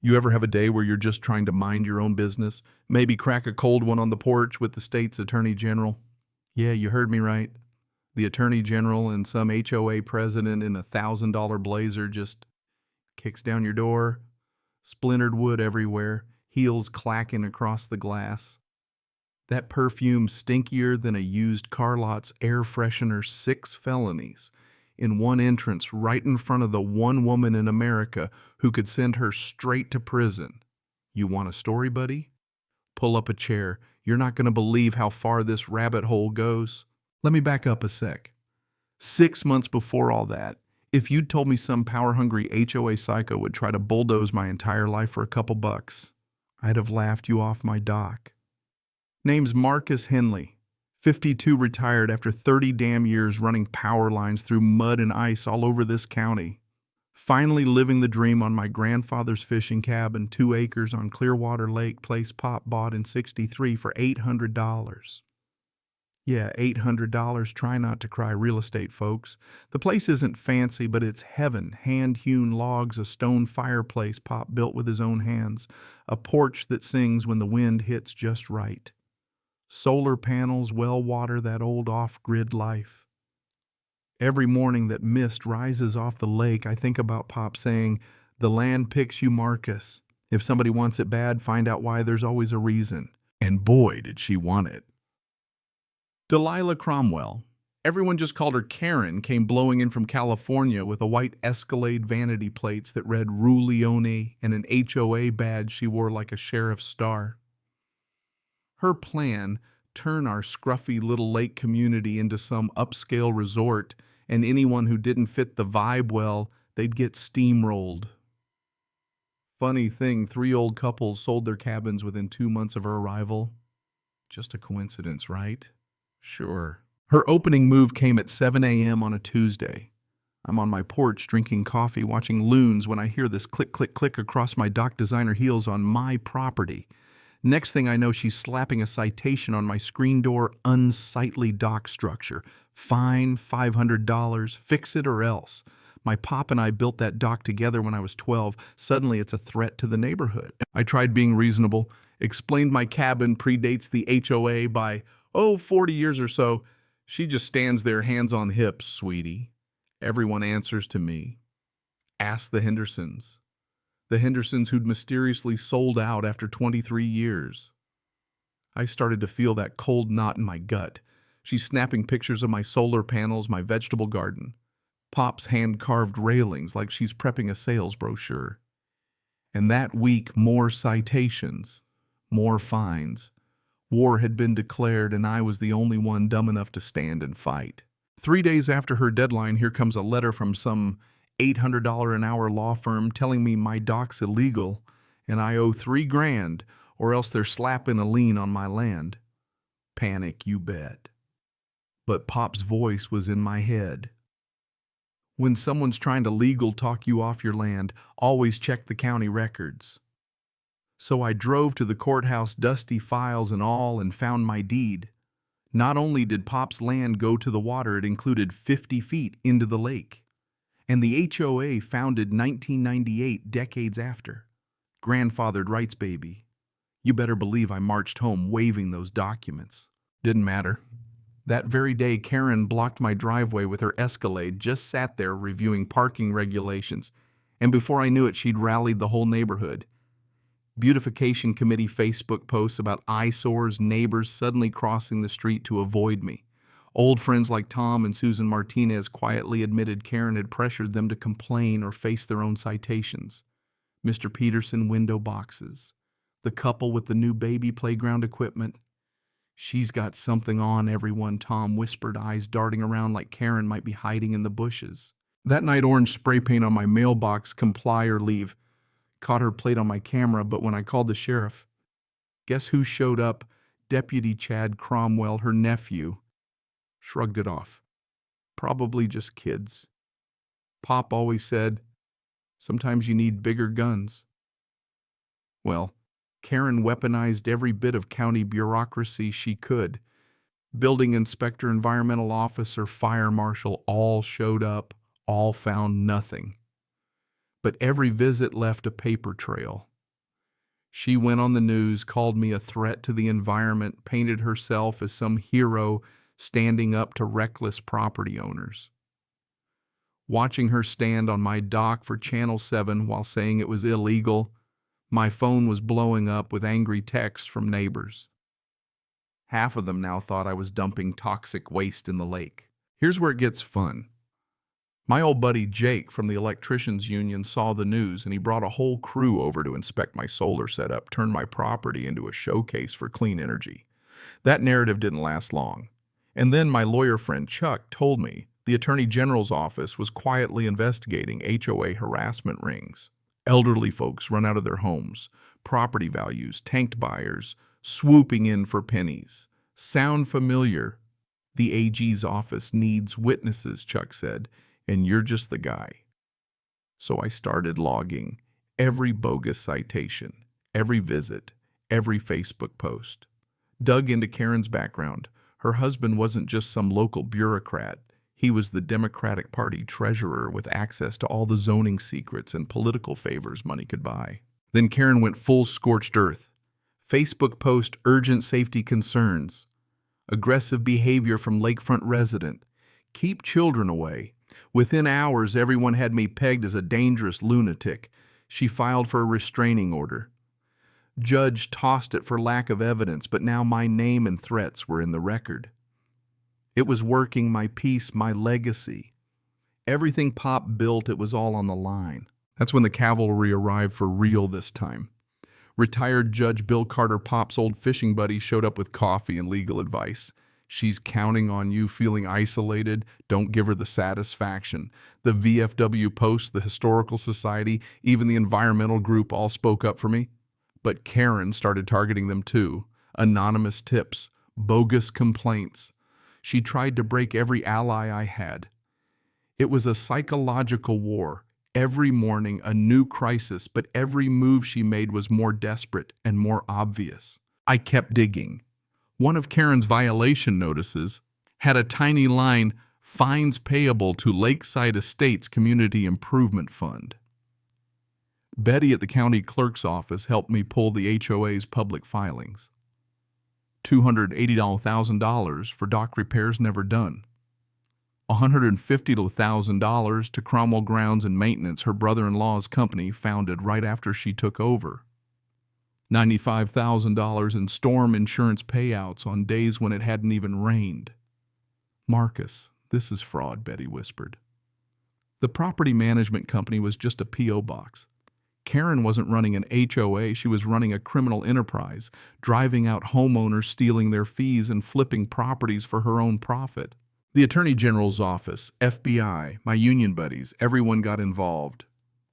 You ever have a day where you're just trying to mind your own business? Maybe crack a cold one on the porch with the state's attorney general? Yeah, you heard me right. The attorney general and some HOA president in $1,000 blazer just kicks down your door, splintered wood everywhere, heels clacking across the glass. That perfume stinkier than a used car lot's air freshener, 6 felonies in one entrance right in front of the one woman in America who could send her straight to prison. You want a story, buddy? Pull up a chair. You're not going to believe how far this rabbit hole goes. Let me back up a sec. 6 months before all that, if you'd told me some power-hungry HOA psycho would try to bulldoze my entire life for a couple bucks, I'd have laughed you off my dock. Name's Marcus Henley, 52, retired after 30 damn years running power lines through mud and ice all over this county. Finally living the dream on my grandfather's fishing cabin, 2 acres on Clearwater Lake, place Pop bought in '63 for $800. Yeah, $800. Try not to cry, real estate folks. The place isn't fancy, but it's heaven. Hand-hewn logs, a stone fireplace Pop built with his own hands, a porch that sings when the wind hits just right. Solar panels, well water, that old off-grid life. Every morning that mist rises off the lake, I think about Pop saying, "The land picks you, Marcus. If somebody wants it bad, find out why. There's always a reason." And boy, did she want it. Delilah Cromwell, everyone just called her Karen, came blowing in from California with a white Escalade vanity plates that read Rue Leone and an HOA badge she wore like a sheriff's star. Her plan, turn our scruffy little lake community into some upscale resort, and anyone who didn't fit the vibe well, they'd get steamrolled. Funny thing, 3 old couples sold their cabins within 2 months of her arrival. Just a coincidence, right? Sure. Her opening move came at 7 a.m. on a Tuesday. I'm on my porch drinking coffee, watching loons when I hear this click, click, click across my dock designer heels on my property. Next thing I know, she's slapping a citation on my screen door, unsightly dock structure. Fine, $500, fix it or else. My Pop and I built that dock together when I was 12. Suddenly it's a threat to the neighborhood. I tried being reasonable, explained my cabin predates the HOA by, 40 years or so. She just stands there, hands on hips, sweetie. Everyone answers to me. Ask the Hendersons. The Hendersons who'd mysteriously sold out after 23 years. I started to feel that cold knot in my gut. She's snapping pictures of my solar panels, my vegetable garden. Pop's hand-carved railings like she's prepping a sales brochure. And that week, more citations, more fines. War had been declared, and I was the only one dumb enough to stand and fight. 3 days after her deadline, here comes a letter from some $800 an hour law firm telling me my dock's illegal and I owe $3,000 or else they're slapping a lien on my land. Panic, you bet. But Pop's voice was in my head. When someone's trying to legal talk you off your land, always check the county records. So I drove to the courthouse, dusty files and all, and found my deed. Not only did Pop's land go to the water, it included 50 feet into the lake. And the HOA, founded 1998, decades after. Grandfathered rights, baby. You better believe I marched home waving those documents. Didn't matter. That very day, Karen blocked my driveway with her Escalade, just sat there reviewing parking regulations. And before I knew it, she'd rallied the whole neighborhood. Beautification committee Facebook posts about eyesores, neighbors suddenly crossing the street to avoid me. Old friends like Tom and Susan Martinez quietly admitted Karen had pressured them to complain or face their own citations. Mr. Peterson window boxes. The couple with the new baby playground equipment. She's got something on everyone, Tom whispered, eyes darting around like Karen might be hiding in the bushes. That night, orange spray paint on my mailbox, comply or leave. Caught her plate on my camera, but when I called the sheriff, guess who showed up? Deputy Chad Cromwell, her nephew. Shrugged it off. Probably just kids. Pop always said, sometimes you need bigger guns. Well, Karen weaponized every bit of county bureaucracy she could. Building inspector, environmental officer, fire marshal, all showed up, all found nothing. But every visit left a paper trail. She went on the news, called me a threat to the environment, painted herself as some hero standing up to reckless property owners. Watching her stand on my dock for Channel 7 while saying it was illegal, my phone was blowing up with angry texts from neighbors. Half of them now thought I was dumping toxic waste in the lake. Here's where it gets fun. My old buddy Jake from the electricians union saw the news, and he brought a whole crew over to inspect my solar setup, turn my property into a showcase for clean energy. That narrative didn't last long. And then my lawyer friend Chuck told me the Attorney General's office was quietly investigating HOA harassment rings. Elderly folks run out of their homes, property values, tanked buyers, swooping in for pennies. Sound familiar? The AG's office needs witnesses, Chuck said, and you're just the guy. So I started logging every bogus citation, every visit, every Facebook post. Dug into Karen's background. Her husband wasn't just some local bureaucrat. He was the Democratic Party treasurer with access to all the zoning secrets and political favors money could buy. Then Karen went full scorched earth. Facebook post urgent safety concerns. Aggressive behavior from lakefront resident. Keep children away. Within hours, everyone had me pegged as a dangerous lunatic. She filed for a restraining order. Judge tossed it for lack of evidence, but now my name and threats were in the record. It was working, my peace, my legacy. Everything Pop built, it was all on the line. That's when the cavalry arrived for real this time. Retired Judge Bill Carter Pop's old fishing buddy showed up with coffee and legal advice. She's counting on you, feeling isolated. Don't give her the satisfaction. The VFW Post, the Historical Society, even the environmental group all spoke up for me. But Karen started targeting them too. Anonymous tips, bogus complaints. She tried to break every ally I had. It was a psychological war. Every morning, a new crisis, but every move she made was more desperate and more obvious. I kept digging. One of Karen's violation notices had a tiny line, fines payable to Lakeside Estates Community Improvement Fund. Betty at the county clerk's office helped me pull the HOA's public filings. $280,000 for dock repairs never done. $150,000 to Cromwell Grounds and Maintenance, her brother-in-law's company founded right after she took over. $95,000 in storm insurance payouts on days when it hadn't even rained. Marcus, this is fraud, Betty whispered. The property management company was just a P.O. box. Karen wasn't running an HOA, she was running a criminal enterprise, driving out homeowners, stealing their fees, and flipping properties for her own profit. The Attorney General's office, FBI, my union buddies, everyone got involved.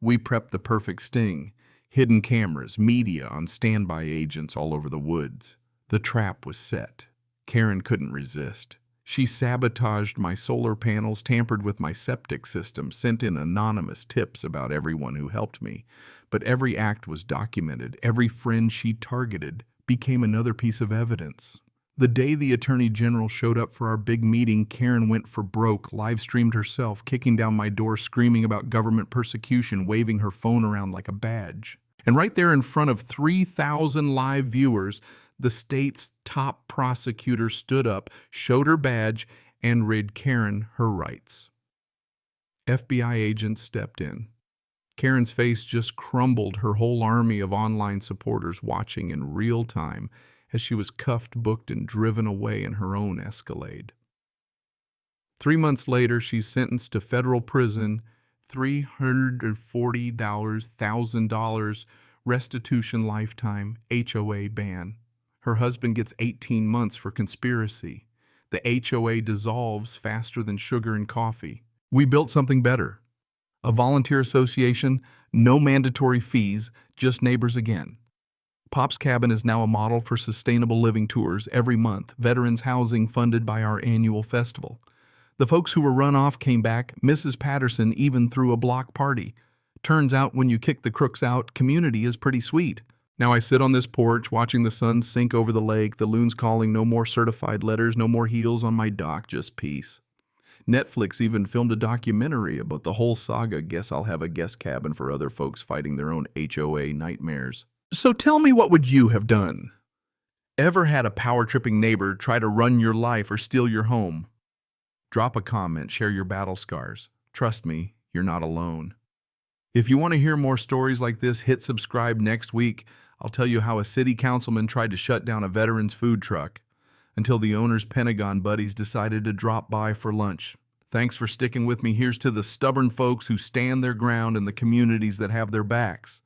We prepped the perfect sting. Hidden cameras, media on standby agents all over the woods. The trap was set. Karen couldn't resist. She sabotaged my solar panels, tampered with my septic system, sent in anonymous tips about everyone who helped me. But every act was documented. Every friend she targeted became another piece of evidence. The day the Attorney General showed up for our big meeting, Karen went for broke, live-streamed herself, kicking down my door, screaming about government persecution, waving her phone around like a badge. And right there in front of 3,000 live viewers, the state's top prosecutor stood up, showed her badge, and read Karen her rights. FBI agents stepped in. Karen's face just crumbled, her whole army of online supporters watching in real time as she was cuffed, booked, and driven away in her own Escalade. 3 months later, she's sentenced to federal prison, $340,000 restitution lifetime, HOA ban. Her husband gets 18 months for conspiracy. The HOA dissolves faster than sugar and coffee. We built something better. A volunteer association, no mandatory fees, just neighbors again. Pop's Cabin is now a model for sustainable living tours every month, veterans housing funded by our annual festival. The folks who were run off came back. Mrs. Patterson even threw a block party. Turns out when you kick the crooks out, community is pretty sweet. Now I sit on this porch watching the sun sink over the lake, the loons calling, no more certified letters, no more heels on my dock, just peace. Netflix even filmed a documentary about the whole saga. Guess I'll have a guest cabin for other folks fighting their own HOA nightmares. So tell me, what would you have done? Ever had a power-tripping neighbor try to run your life or steal your home? Drop a comment, share your battle scars. Trust me, you're not alone. If you want to hear more stories like this, hit subscribe. Next week. I'll tell you how a city councilman tried to shut down a veteran's food truck until the owner's Pentagon buddies decided to drop by for lunch. Thanks for sticking with me. Here's to the stubborn folks who stand their ground and the communities that have their backs.